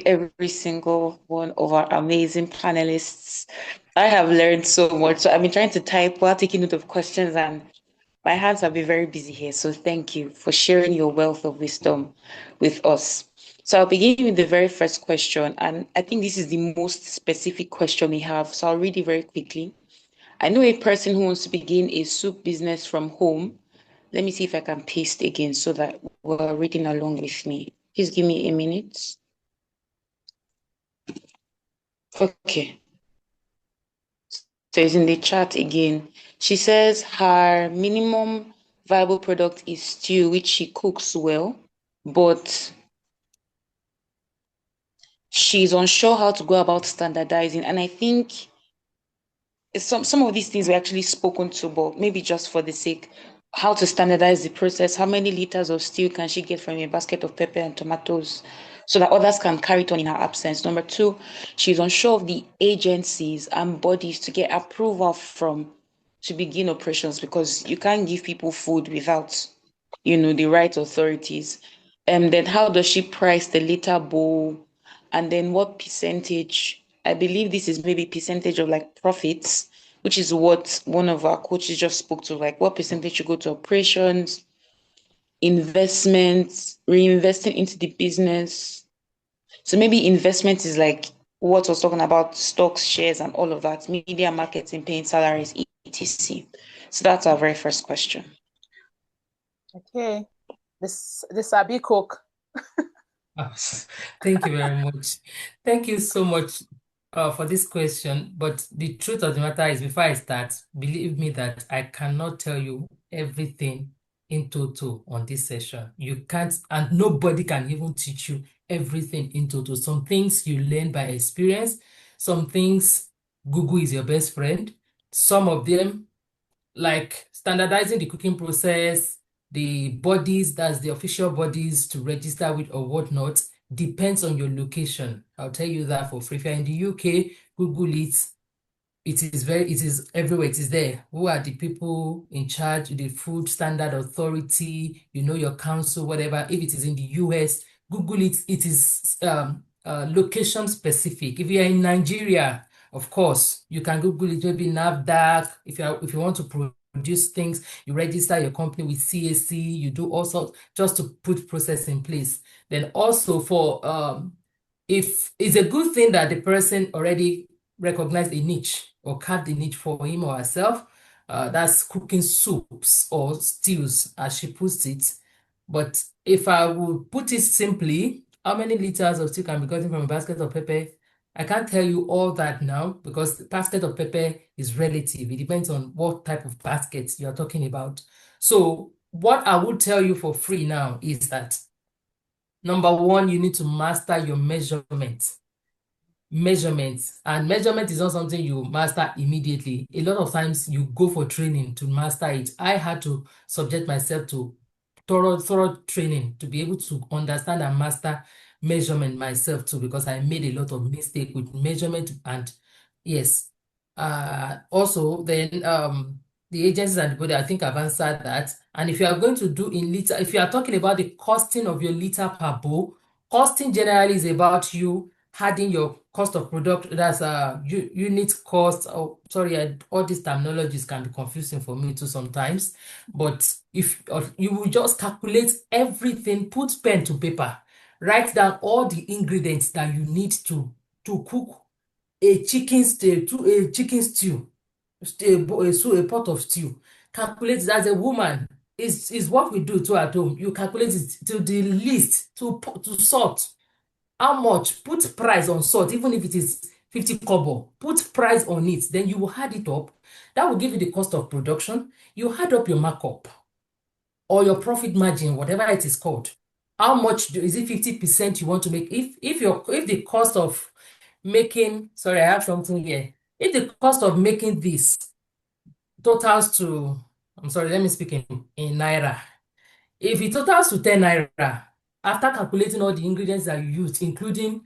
every single one of our amazing panelists. I have learned so much. So I've been trying to type while taking note of questions, and my hands have been very busy here. So thank you for sharing your wealth of wisdom with us. So I'll begin with the very first question, and I think this is the most specific question we have. So I'll read it very quickly. I know a person who wants to begin a soup business from home. Let me see if I can paste again so that we're reading along with me. Please give me a minute. Okay. So it's in the chat again. She says her minimum viable product is stew, which she cooks well, but she's unsure how to go about standardizing. And I think some of these things were actually spoken to, but maybe just for the sake, how to standardize the process, how many liters of stew can she get from a basket of pepper and tomatoes so that others can carry it on in her absence. Number two, she's unsure of the agencies and bodies to get approval from to begin operations because you can't give people food without, the right authorities. And then how does she price the liter bowl? And then what percentage? I believe this is maybe percentage of like profits, which is what one of our coaches just spoke to, like what percentage should go to operations, investments, reinvesting into the business. So maybe investment is like what was talking about stocks, shares, and all of that, media marketing, paying salaries, etc. So that's our very first question. Okay. This Abi cook. Thank you very much. Thank you so much for this question. But the truth of the matter is, before I start, believe me that I cannot tell you everything in total on this session. You can't, and nobody can even teach you everything in total. Some things you learn by experience, some things Google is your best friend. Some of them, like standardizing the cooking process, the bodies, that's the official bodies to register with or whatnot, depends on your location. I'll tell you that for free. If you're in the UK, Google it. It is everywhere. It is there. Who are the people in charge? The Food Standard Authority, your council, whatever. If it is in the US, Google it. It is location specific. If you are in Nigeria, of course, you can Google it, maybe NAFDAC. If you want to produce things, you register your company with CAC, you do all sorts just to put process in place. Then also for if it's a good thing that the person already recognized a niche or carved a niche for him or herself. That's cooking soups or stews, as she puts it. But if I would put it simply, how many liters of stew can be gotten from a basket of pepper? I can't tell you all that now because the basket of pepper is relative. It depends on what type of basket you're talking about. So what I would tell you for free now is that number one, you need to master your measurement. And measurement is not something you master immediately. A lot of times you go for training to master it. I had to subject myself to thorough training to be able to understand and master measurement myself too, because I made a lot of mistake with measurement. And yes, also then the agencies and the body, I think I've answered that. And if you are going to do in liter, if you are talking about the costing of your liter per bowl, costing generally is about you adding your cost of product, that's unit cost. Oh, sorry, all these terminologies can be confusing for me too sometimes. But if you will just calculate everything, put pen to paper, write down all the ingredients that you need to cook a chicken stew, a pot of stew. Calculate it as a woman. Is what we do too at home. You calculate it to the least, to salt. How much? Put price on salt, even if it is 50 kobo. Put price on it. Then you will add it up. That will give you the cost of production. You add up your markup or your profit margin, whatever it is called. How much is it 50% you want to make? If the cost of making, sorry, I have something here. If the cost of making this totals to, I'm sorry, let me speak in naira. If it totals to 10 naira, after calculating all the ingredients that you used, including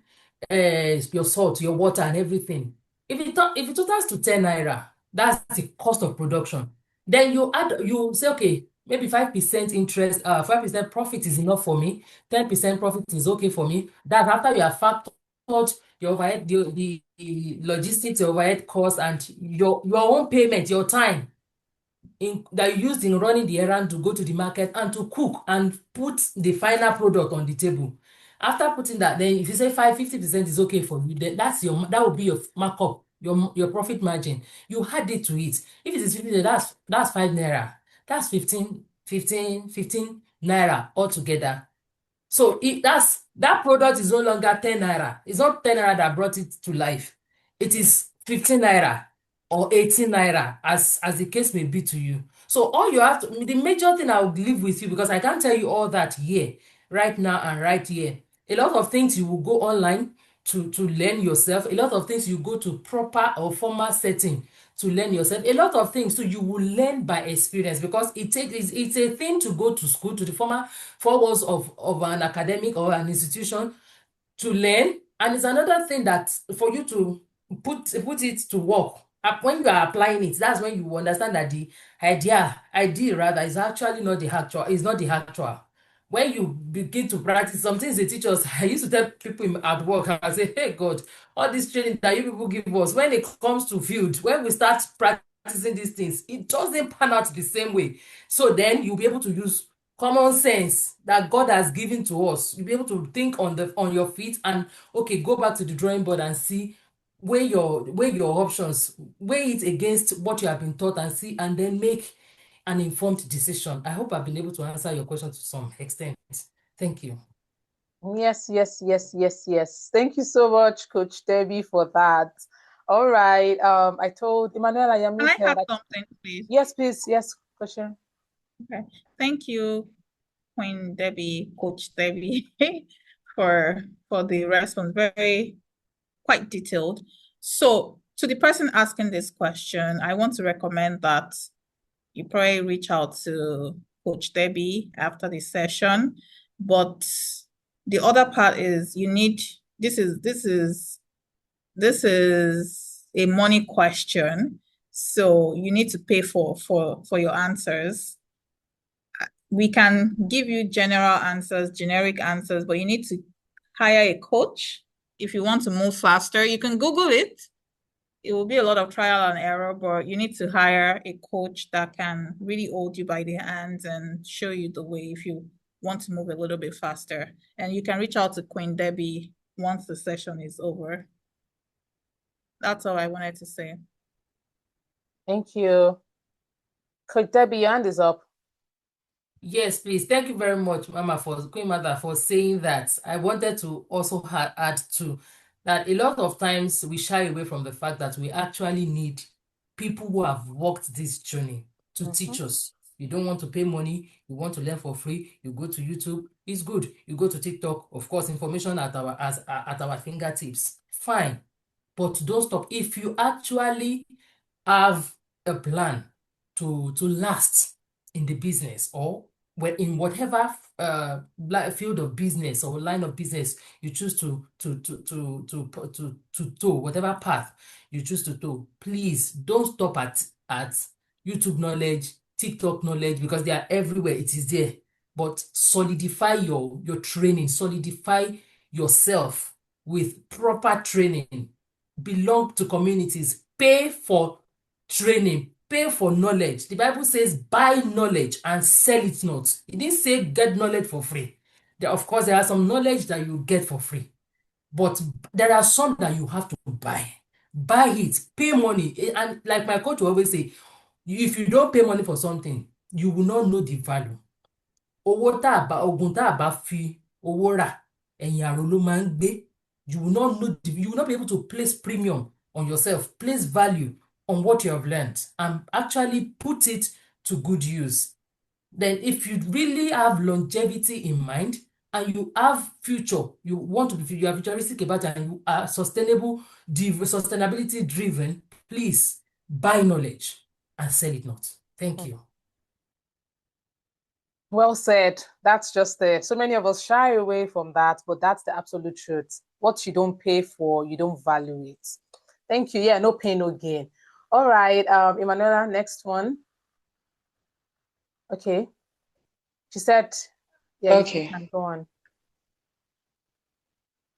your salt, your water, and everything, if it totals to 10 naira, that's the cost of production. Then you say, okay, maybe 5% interest, 5% profit is enough for me, 10% profit is okay for me. That after you have factored your overhead, the logistics, your overhead costs, and your own payment, your time that you used in running the errand to go to the market and to cook and put the final product on the table. After putting that, then if you say 50% is okay for you, then that will be your markup, your profit margin. You add it to it. If it is 50, that's 5 naira. That's 15 naira altogether. So that product is no longer 10 naira. It's not 10 naira that brought it to life. It is 15 naira or 18 naira, as the case may be to you. So all you have to, the major thing I would leave with you, because I can't tell you all that here, right now and right here. A lot of things you will go online to learn yourself. A lot of things you go to proper or formal setting to learn yourself. A lot of things, so you will learn by experience, because it's a thing to go to school, to the former four walls of an academic or an institution to learn, and it's another thing that for you to put it to work. When you are applying it, that's when you understand that the idea rather is actually not the actual. It's not the actual. When you begin to practice, some things they teach us, I used to tell people at work, I say, hey God, all this training that you people give us, when it comes to field, when we start practicing these things, it doesn't pan out the same way. So then you'll be able to use common sense that God has given to us. You'll be able to think on your feet and, okay, go back to the drawing board and see weigh your options, weigh it against what you have been taught, and see, and then make an informed decision. I hope I've been able to answer your question to some extent. Thank you. Yes. Thank you so much, Coach Debbie, for that. All right. I told Emanuela, you're Can I muted. have something, please? Yes, please. Yes, question. Okay. Thank you, Queen Debbie, Coach Debbie, for the response. Very quite detailed. So to the person asking this question, I want to recommend that you probably reach out to Coach Debbie after the session. But the other part is this is a money question. So you need to pay for your answers. We can give you general answers, generic answers, but you need to hire a coach. If you want to move faster, you can Google it. It will be a lot of trial and error, but you need to hire a coach that can really hold you by the hands and show you the way if you want to move a little bit faster. And you can reach out to Queen Debbie once the session is over. That's all I wanted to say. Thank you. Coach Debbie, your hand is up. Yes, please. Thank you very much, Mama, Queen Mother, for saying that. I wanted to also add to that a lot of times we shy away from the fact that we actually need people who have walked this journey to teach us. You don't want to pay money, you want to learn for free, you go to YouTube, it's good. You go to TikTok, of course, information at our fingertips. Fine. But don't stop. If you actually have a plan to last in the business, or in whatever field of business or line of business you choose to tow, whatever path you choose to tow, please don't stop at YouTube knowledge, TikTok knowledge, because they are everywhere. It is there. But solidify your training, solidify yourself with proper training. Belong to communities, pay for training, pay for knowledge. The Bible says buy knowledge and sell it not. It didn't say get knowledge for free. Of course, there are some knowledge that you get for free, but there are some that you have to buy. Buy it, pay money. And like my coach will always say, if you don't pay money for something, you will not know the value. Owó ogun tá a bá fi owó rà, ẹ̀yìn àrò ló máa ń gbé. You will not be able to place premium on yourself, place value on what you have learned, and actually put it to good use. Then if you really have longevity in mind and you have future, you are futuristic about it, and you are sustainability driven, please buy knowledge and sell it not. Thank you. Well said. That's just it. So many of us shy away from that, but that's the absolute truth. What you don't pay for, you don't value it. Thank you. Yeah, no pain, no gain. All right, Emanuela, next one. Okay. She said, yeah, Okay. you can go on.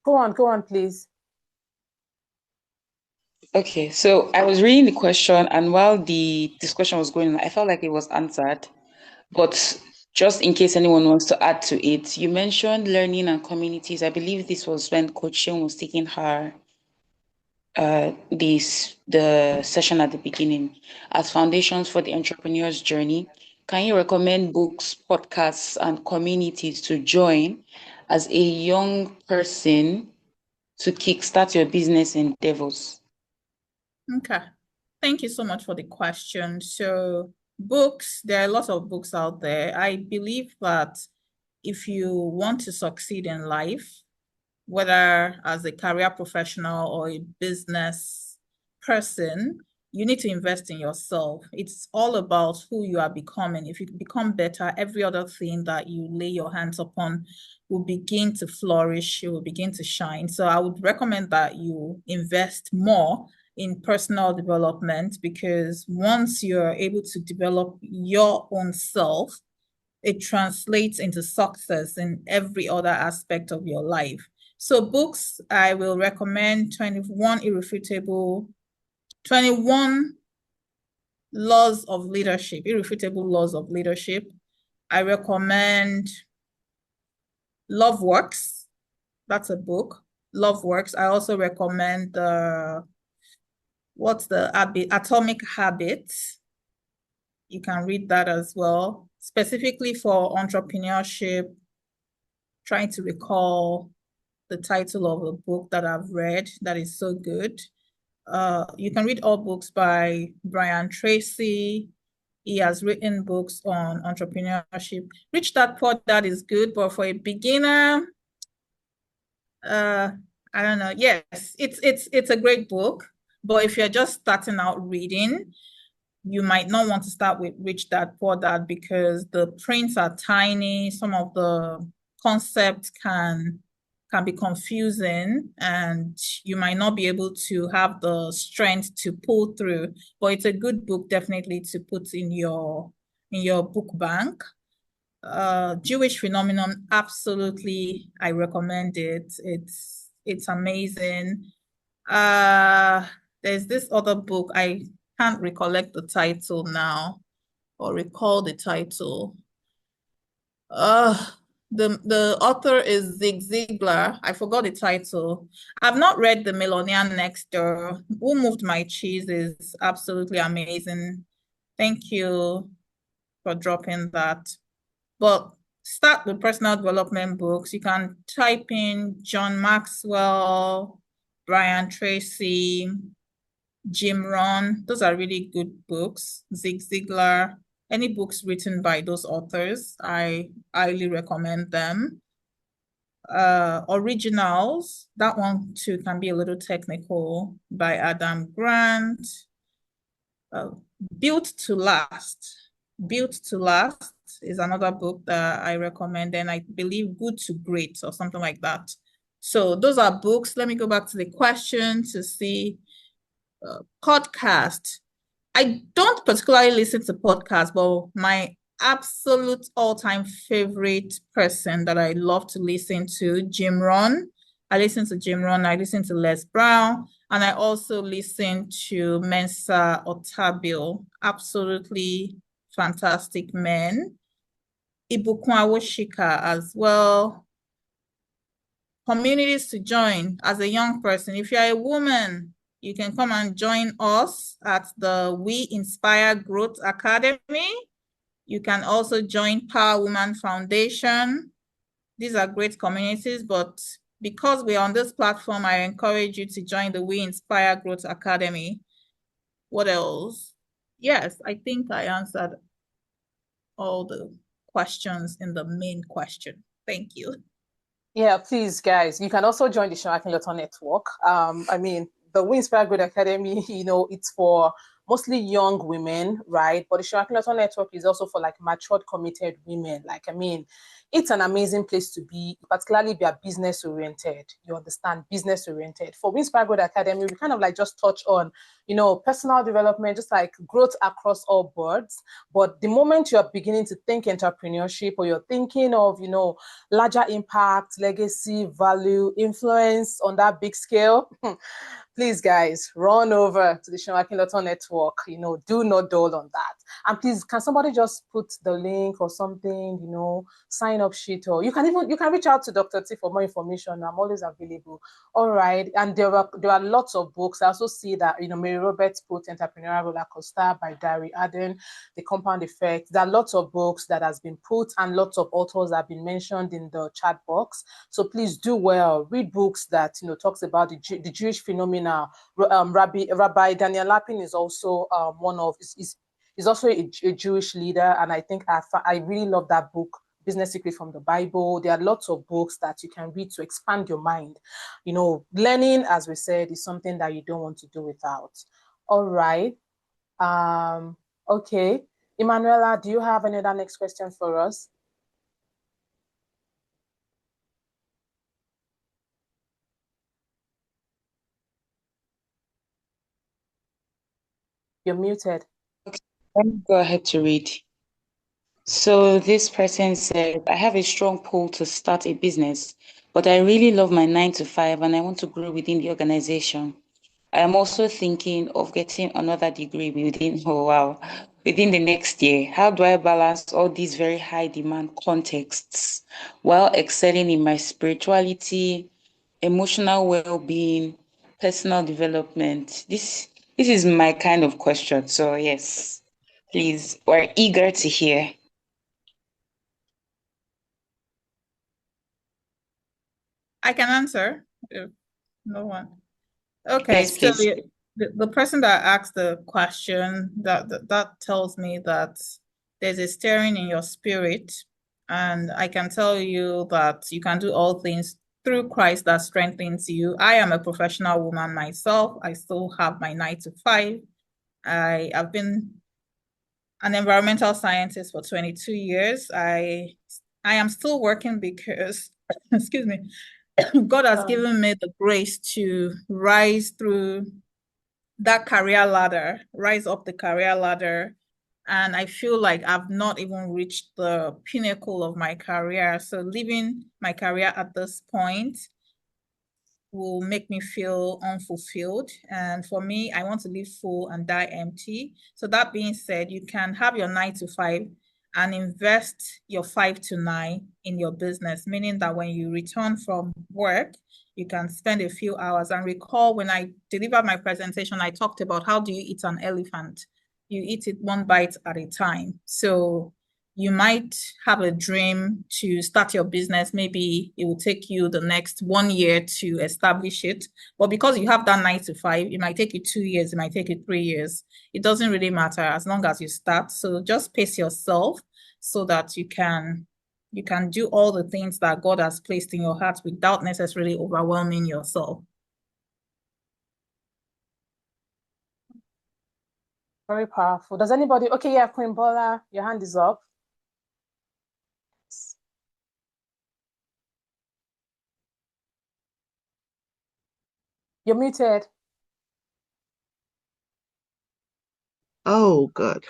Go on, please. Okay, so I was reading the question, and while the discussion was going on, I felt like it was answered. But just in case anyone wants to add to it, you mentioned learning and communities. I believe this was when Coach Sean was taking her the session at the beginning as foundations for the entrepreneur's journey. Can you recommend books, podcasts, and communities to join as a young person to kickstart your business endeavors? Okay. Thank you so much for the question. So books, there are lots of books out there. I believe that if you want to succeed in life, whether as a career professional or a business person, you need to invest in yourself. It's all about who you are becoming. If you become better, every other thing that you lay your hands upon will begin to flourish, it will begin to shine. So I would recommend that you invest more in personal development, because once you're able to develop your own self, it translates into success in every other aspect of your life. So books, I will recommend 21 Laws of Leadership, Irrefutable Laws of Leadership. I recommend Love Works. That's a book. Love Works. I also recommend Atomic Habits. You can read that as well, specifically for entrepreneurship. Trying to recall the title of a book that I've read that is so good. You can read all books by Brian Tracy. He has written books on entrepreneurship. Rich Dad Poor Dad is good, but for a beginner, I don't know. Yes, it's a great book, but if you're just starting out reading, you might not want to start with Rich Dad Poor Dad, because the prints are tiny. Some of the concepts can be confusing, and you might not be able to have the strength to pull through. But it's a good book, definitely, to put in your book bank. Jewish Phenomenon, absolutely, I recommend it. It's amazing. There's this other book, I can't recollect the title now, or recall the title. The author is Zig Ziglar. I forgot the title. I've not read The Millionaire Next Door. Who Moved My Cheese is absolutely amazing. Thank you for dropping that. But start with personal development books. You can type in John Maxwell, Brian Tracy, Jim Rohn. Those are really good books. Zig Ziglar. Any books written by those authors, I highly recommend them. Originals, that one too can be a little technical, by Adam Grant. Built to Last. Built to Last is another book that I recommend, and I believe Good to Great or something like that. So those are books. Let me go back to the question to see. Podcast. I don't particularly listen to podcasts, but my absolute all-time favorite person that I love to listen to, Jim Rohn. I listen to Jim Rohn, I listen to Les Brown, and I also listen to Mensa Otabil. Absolutely fantastic men. Ibukun Awosika as well. Communities to join as a young person. If you're a woman, you can come and join us at the We Inspire Growth Academy. You can also join Power Woman Foundation. These are great communities, but because we're on this platform, I encourage you to join the We Inspire Growth Academy. What else? Yes, I think I answered all the questions in the main question. Thank you. Yeah, please, guys. You can also join the Seun Akinlota Network. The We Inspire Growth Academy, it's for mostly young women, right? But the Seun Akinlota Network is also for matured, committed women. It's an amazing place to be, particularly if you're business oriented. You understand, business oriented. For We Inspire Growth Academy, we kind of just touch on, personal development, just growth across all boards. But the moment you're beginning to think entrepreneurship, or you're thinking of, larger impact, legacy, value, influence on that big scale, please, guys, run over to the Seun Akinlotun network. Do not dull on that. And please, can somebody just put the link or something, sign up sheet, or you can reach out to Dr. T for more information. I'm always available. All right. And there are lots of books. I also see that, Mary Roberts put Entrepreneurial Roller Coaster by Dari Arden, The Compound Effect. There are lots of books that has been put, and lots of authors have been mentioned in the chat box. So please do well, read books that talks about the Jewish phenomena. Rabbi Daniel Lapin is also is also a Jewish leader, and I think I really love that book, Business Secret from the Bible. There are lots of books that you can read to expand your mind. Learning, as we said, is something that you don't want to do without. All right. Okay. Emanuela, do you have another next question for us? You're muted. Okay, let me go ahead to read. So this person said, I have a strong pull to start a business, but I really love my 9 to 5 and I want to grow within the organization. I am also thinking of getting another degree within the next year. How do I balance all these very high demand contexts while excelling in my spirituality, emotional well-being, personal development? This is my kind of question. So yes, please, we're eager to hear. I can answer if no one. Okay, Yes, so please. the person that asked the question, that tells me that there's a stirring in your spirit, and I can tell you that you can do all things through Christ that strengthens you. I am a professional woman myself. I still have my 9 to 5. I have been an environmental scientist for 22 years. I am still working because, excuse me, God has given me the grace to rise through that career ladder, rise up the career ladder. And I feel like I've not even reached the pinnacle of my career. So leaving my career at this point will make me feel unfulfilled. And for me, I want to live full and die empty. So that being said, you can have your 9 to 5 and invest your 5 to 9 in your business, meaning that when you return from work, you can spend a few hours. And recall when I delivered my presentation, I talked about how do you eat an elephant? You eat it one bite at a time. So you might have a dream to start your business. Maybe it will take you the next 1 year to establish it. But because you have that 9 to 5, it might take you 2 years, it might take you 3 years. It doesn't really matter as long as you start. So just pace yourself so that you can do all the things that God has placed in your heart without necessarily overwhelming yourself. Very powerful. Does anybody? Okay, yeah, Queen Bola, your hand is up. You're muted. Oh, God.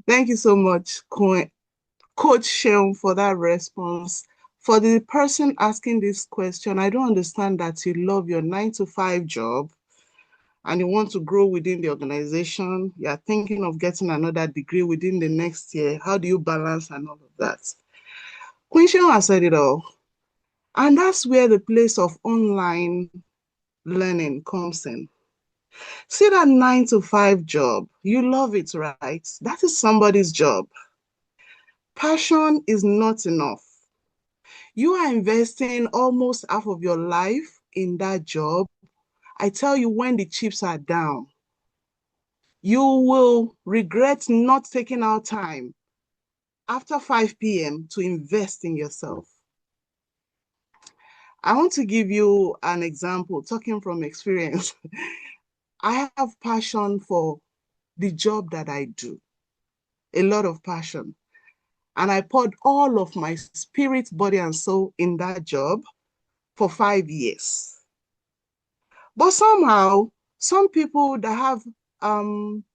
Thank you so much, Coach Seun, for that response. For the person asking this question, I don't understand that you love your 9 to 5 job and you want to grow within the organization. You're thinking of getting another degree within the next year. How do you balance and all of that? Queen Seun has said it all. And that's where the place of online learning comes in. See that 9 to 5 job, you love it, right? That is somebody's job. Passion is not enough. You are investing almost half of your life in that job. I tell you, when the chips are down, you will regret not taking out time after 5 p.m. to invest in yourself. I want to give you an example, talking from experience. I have passion for the job that I do, a lot of passion. And I poured all of my spirit, body, and soul in that job for 5 years. But somehow, some people that have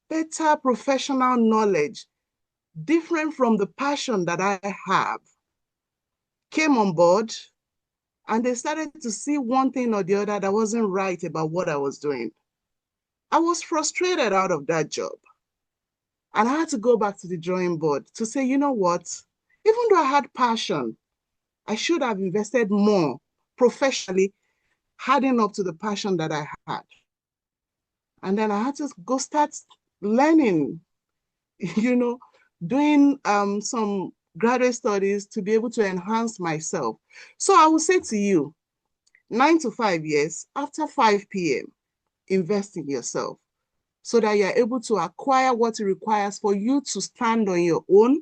better professional knowledge, different from the passion that I have, came on board and they started to see one thing or the other that wasn't right about what I was doing. I was frustrated out of that job. And I had to go back to the drawing board to say, you know what? Even though I had passion, I should have invested more professionally, adding up to the passion that I had. And then I had to go start learning, doing some graduate studies to be able to enhance myself. So I will say to you, 9 to 5 years, after 5 p.m., invest in yourself so that you're able to acquire what it requires for you to stand on your own.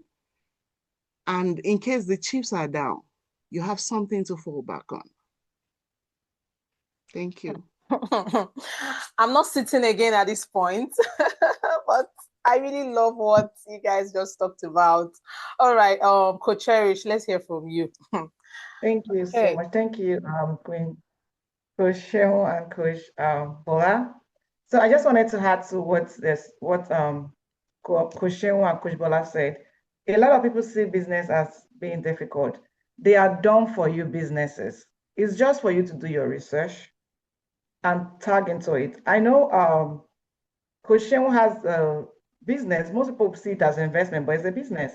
And in case the chips are down, you have something to fall back on. Thank you. I'm not sitting again at this point, but I really love what you guys just talked about. All right, Coach Cherish, let's hear from you. Thank you so much. Thank you, Queen Coach Shehu and Coach Bola. So I just wanted to add to what Coach Shehu and Coach Bola said. A lot of people see business as being difficult. They are done for you businesses. It's just for you to do your research and tag into it. I know Coach Shehu has a business. Most people see it as investment, but it's a business.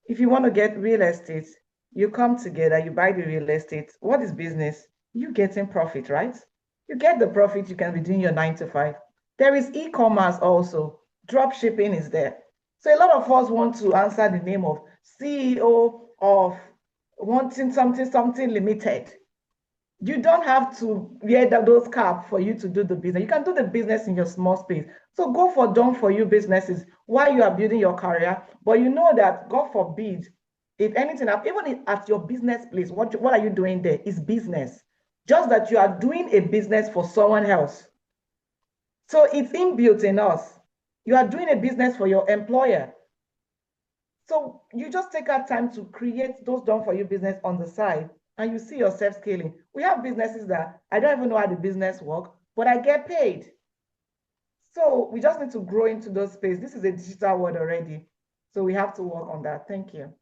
If you want to get real estate, you come together, you buy the real estate. What is business? You getting profit, right? You get the profit, you can be doing your 9 to 5. There is e-commerce also. Drop shipping is there. So a lot of us want to answer the name of CEO of wanting something limited. You don't have to wear those caps for you to do the business. You can do the business in your small space. So go for done for you businesses while you are building your career. But you know that, God forbid, if anything, even at your business place, what are you doing there? Is business. Just that you are doing a business for someone else. So it's inbuilt in us. You are doing a business for your employer. So you just take out time to create those done for you business on the side, and you see yourself scaling. We have businesses that I don't even know how the business works, but I get paid. So we just need to grow into those space. This is a digital world already. So we have to work on that. Thank you.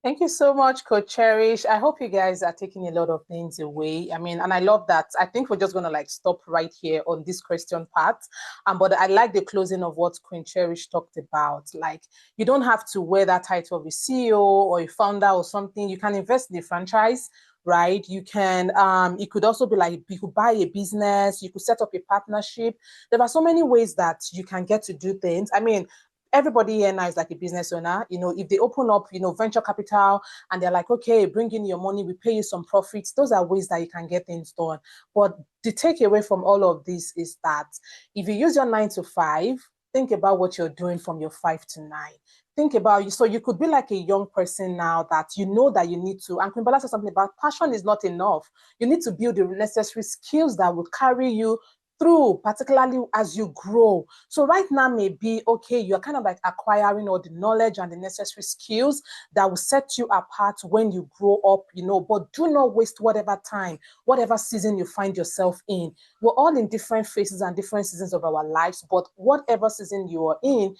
Thank you so much, Coach Cherish. I hope you guys are taking a lot of things away. I mean, and I love that. I think we're just going to stop right here on this question part. But I like the closing of what Queen Cherish talked about. You don't have to wear that title of a CEO or a founder or something. You can invest in the franchise, right? You can, it could also be you could buy a business, you could set up a partnership. There are so many ways that you can get to do things. I mean, everybody here now is like a business owner. If they open up, venture capital and they're like, okay, bring in your money, we pay you some profits. Those are ways that you can get things done. But the takeaway from all of this is that if you use your 9 to 5, think about what you're doing from your 5 to 9. Think about, so you could be like a young person now that you know that you need to, and Queen Bola said something about passion is not enough. You need to build the necessary skills that will carry you through, particularly as you grow. So right now may be, okay, you're kind of acquiring all the knowledge and the necessary skills that will set you apart when you grow up, but do not waste whatever time, whatever season you find yourself in. We're all in different phases and different seasons of our lives, but whatever season you are in,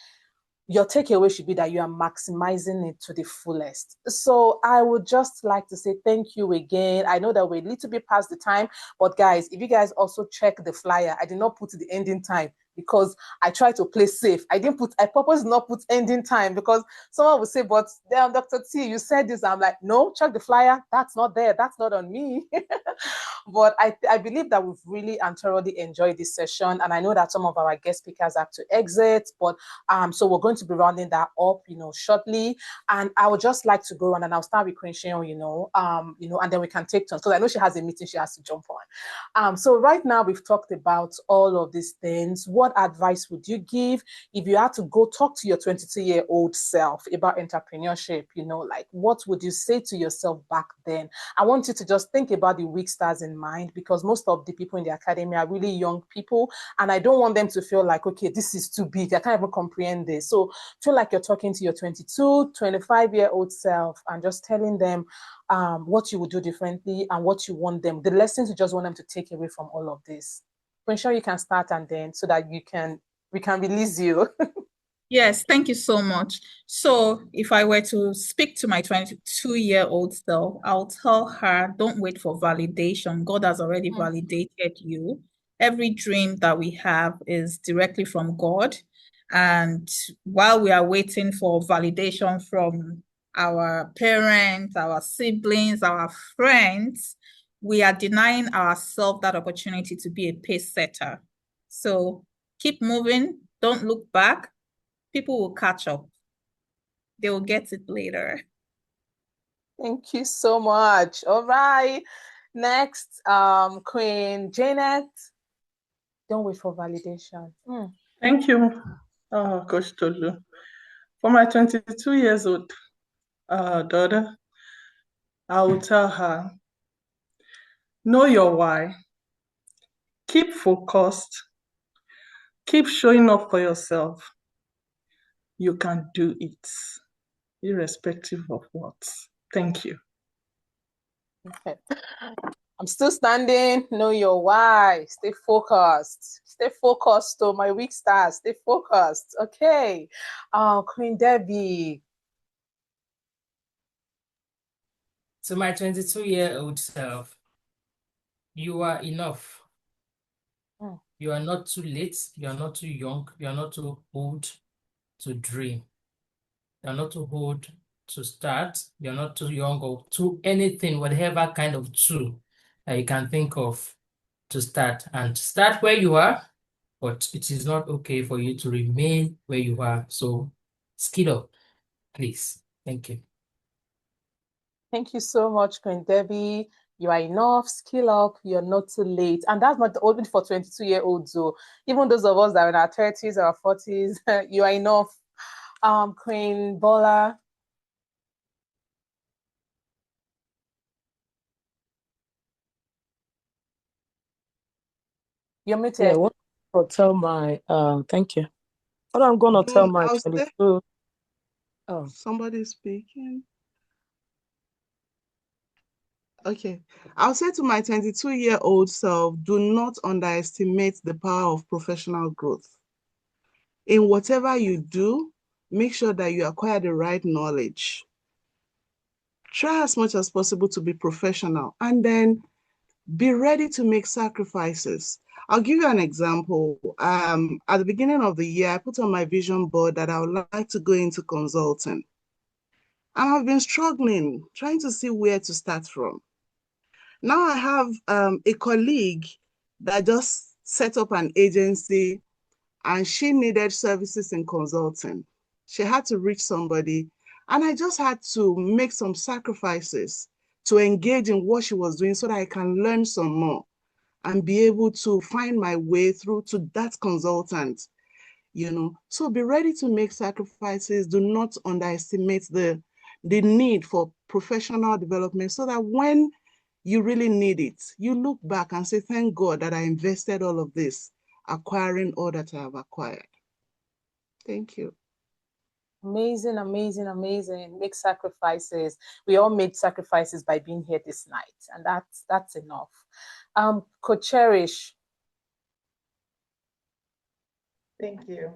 your takeaway should be that you are maximizing it to the fullest. So I would just like to say thank you again. I know that we're a little bit past the time, but guys, if you guys also check the flyer, I did not put the ending time because I try to play safe. I purposely not put ending time because someone will say, but Dr. T, you said this. I'm like, no, check the flyer. That's not there. That's not on me. But I believe that we've really and thoroughly enjoyed this session. And I know that some of our guest speakers have to exit, but so we're going to be rounding that up, shortly. And I would just like to go on and I'll start with Queen Shehu, and then we can take turns because I know she has a meeting she has to jump on. So right now we've talked about all of these things. What advice would you give if you had to go talk to your 22-year-old self about entrepreneurship? What would you say to yourself back then? I want you to just think about the weak stars in mind because most of the people in the academy are really young people, and I don't want them to feel like, okay, this is too big. I can't even comprehend this. So feel like you're talking to your 22, 25-year-old self and just telling them what you would do differently and what you want them, the lessons you just want them to take away from all of this. I'm sure you can start and then so that we can release you. Yes, thank you so much. So if I were to speak to my 22-year-old self, I'll tell her, don't wait for validation. God has already validated you. Every dream that we have is directly from God. And while we are waiting for validation from our parents, our siblings, our friends, we are denying ourselves that opportunity to be a pace setter. So keep moving, don't look back. People will catch up. They will get it later. Thank you so much. All right. Next, Queen Janet. Don't wait for validation. Thank you, Coach Tolu. For my 22 years old daughter, I will tell her, know your why, keep focused, keep showing up for yourself. You can do it, irrespective of what. Thank you. Okay. I'm still standing. Know your why. Stay focused. Stay focused to my weak stars. Stay focused. Okay. Queen Debbie. To my 22-year-old self, you are enough. You are not too late. You are not too young. You are not too old to dream. You are not too old to start. You are not too young or too anything, whatever kind of tool that you can think of to start. And start where you are, but it is not okay for you to remain where you are. So skill up, please. Thank you. Thank you so much, Queen Debbie. You are enough, skill up, you're not too late. And that's not only for 22-year-olds. So even those of us that are in our 30s or 40s, you are enough. Queen Bola. You're muted. Yeah, what I'll tell my thank you. What I'm gonna tell my I'll say 22. Oh, somebody's speaking. Okay. I'll say to my 22-year-old self, do not underestimate the power of professional growth. In whatever you do, make sure that you acquire the right knowledge. Try as much as possible to be professional, and then be ready to make sacrifices. I'll give you an example. At the beginning of the year, I put on my vision board that I would like to go into consulting. And I've been struggling, trying to see where to start from. Now I have a colleague that just set up an agency, and she needed services in consulting. She had to reach somebody, and I just had to make some sacrifices to engage in what she was doing so that I can learn some more and be able to find my way through to that consultant, So be ready to make sacrifices. Do not underestimate the need for professional development so that when you really need it, you look back and say, thank God that I invested all of this, acquiring all that I have acquired. Thank you. Amazing, amazing, amazing. Make sacrifices. We all made sacrifices by being here this night, and that's enough. Coach Cherish. Thank you.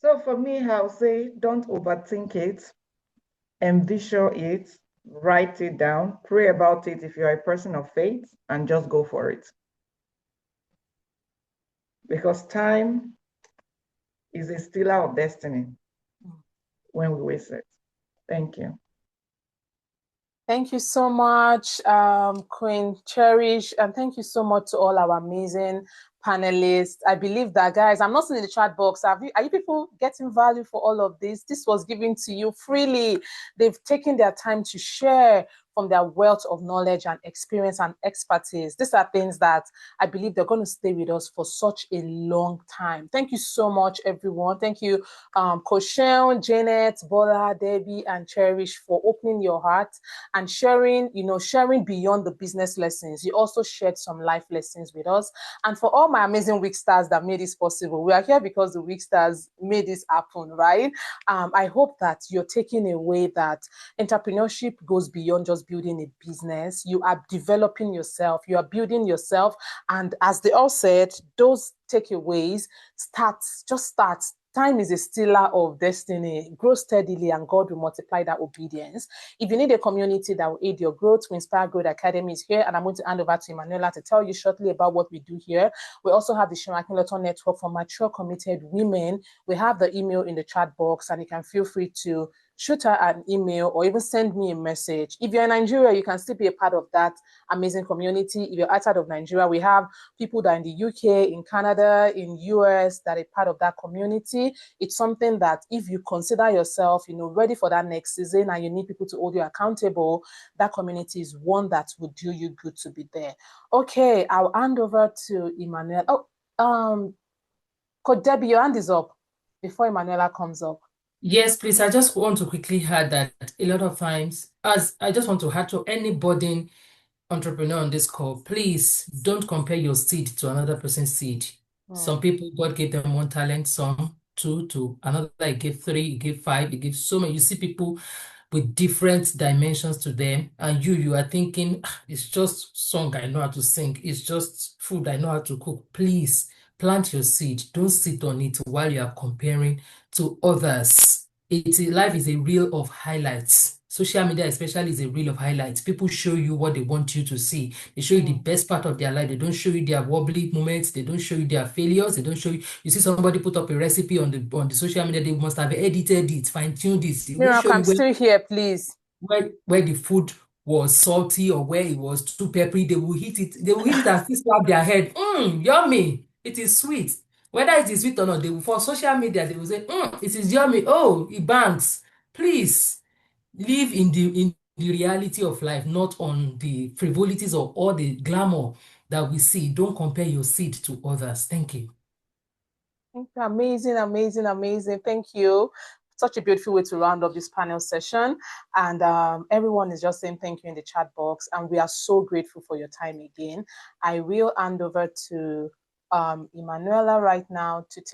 So for me, I'll say don't overthink it, envision it, write it down, pray about it if you're a person of faith, and just go for it. Because time is a stealer of destiny when we waste it. Thank you. Thank you so much, Queen Cherish, and thank you so much to all our amazing panelists. I believe that, guys, I'm not seeing in the chat box. Are you people getting value for all of this? This was given to you freely. They've taken their time to share from their wealth of knowledge and experience and expertise. These are things that I believe they're going to stay with us for such a long time. Thank you so much, everyone. Thank you, Coach Shaun, Janet, Bola, Debbie, and Cherish for opening your heart and sharing beyond the business lessons. You also shared some life lessons with us. And for all my amazing weak stars that made this possible, we are here because the weak stars made this happen, right? I hope that you're taking away that entrepreneurship goes beyond just building a business. You are developing yourself, you are building yourself. And as they all said, those takeaways, start. Time is a stealer of destiny. Grow steadily and God will multiply that obedience. If you need a community that will aid your growth, We Inspire Growth Academy is here, and I'm going to hand over to Emanuela to tell you shortly about what we do here. We also have the Seun Akinlotun Network for mature, committed women. We have the email in the chat box, and you can feel free to shoot her an email or even send me a message. If you're in Nigeria, you can still be a part of that amazing community. If you're outside of Nigeria, we have people that are in the UK, in Canada, in US that are part of that community. It's something that if you consider yourself, ready for that next season and you need people to hold you accountable, that community is one that would do you good to be there. Okay, I'll hand over to Emmanuel. Coach Debbie, your hand is up before Emanuela comes up. Yes, please. I just want to quickly add that a lot of times, as I just want to add to any budding entrepreneur on this call, please don't compare your seed to another person's seed. Some people, God gave them one talent, some two, to another, he gave 3, he gave 5, he gave so many. You see people with different dimensions to them, and you are thinking, it's just song I know how to sing, it's just food I know how to cook. Please plant your seed. Don't sit on it while you are comparing to others. Life is a reel of highlights. Social media especially is a reel of highlights. People show you what they want you to see. They show you the best part of their life. They don't show you their wobbly moments. They don't show you their failures. They don't show you. You see somebody put up a recipe on the social media. They must have edited it, fine-tuned it. They will show I'm you where, still here, please. where the food was salty or where it was too peppery. They will eat it. They will eat it and still slap their head. Yummy. It is sweet. Whether it is sweet or not, for social media, they will say, it is yummy. Oh, it bangs. Please live in the reality of life, not on the frivolities or all the glamour that we see. Don't compare your seed to others. Thank you. Amazing, amazing, amazing. Thank you. Such a beautiful way to round up this panel session. And everyone is just saying thank you in the chat box. And we are so grateful for your time again. I will hand over to Emanuela right now to take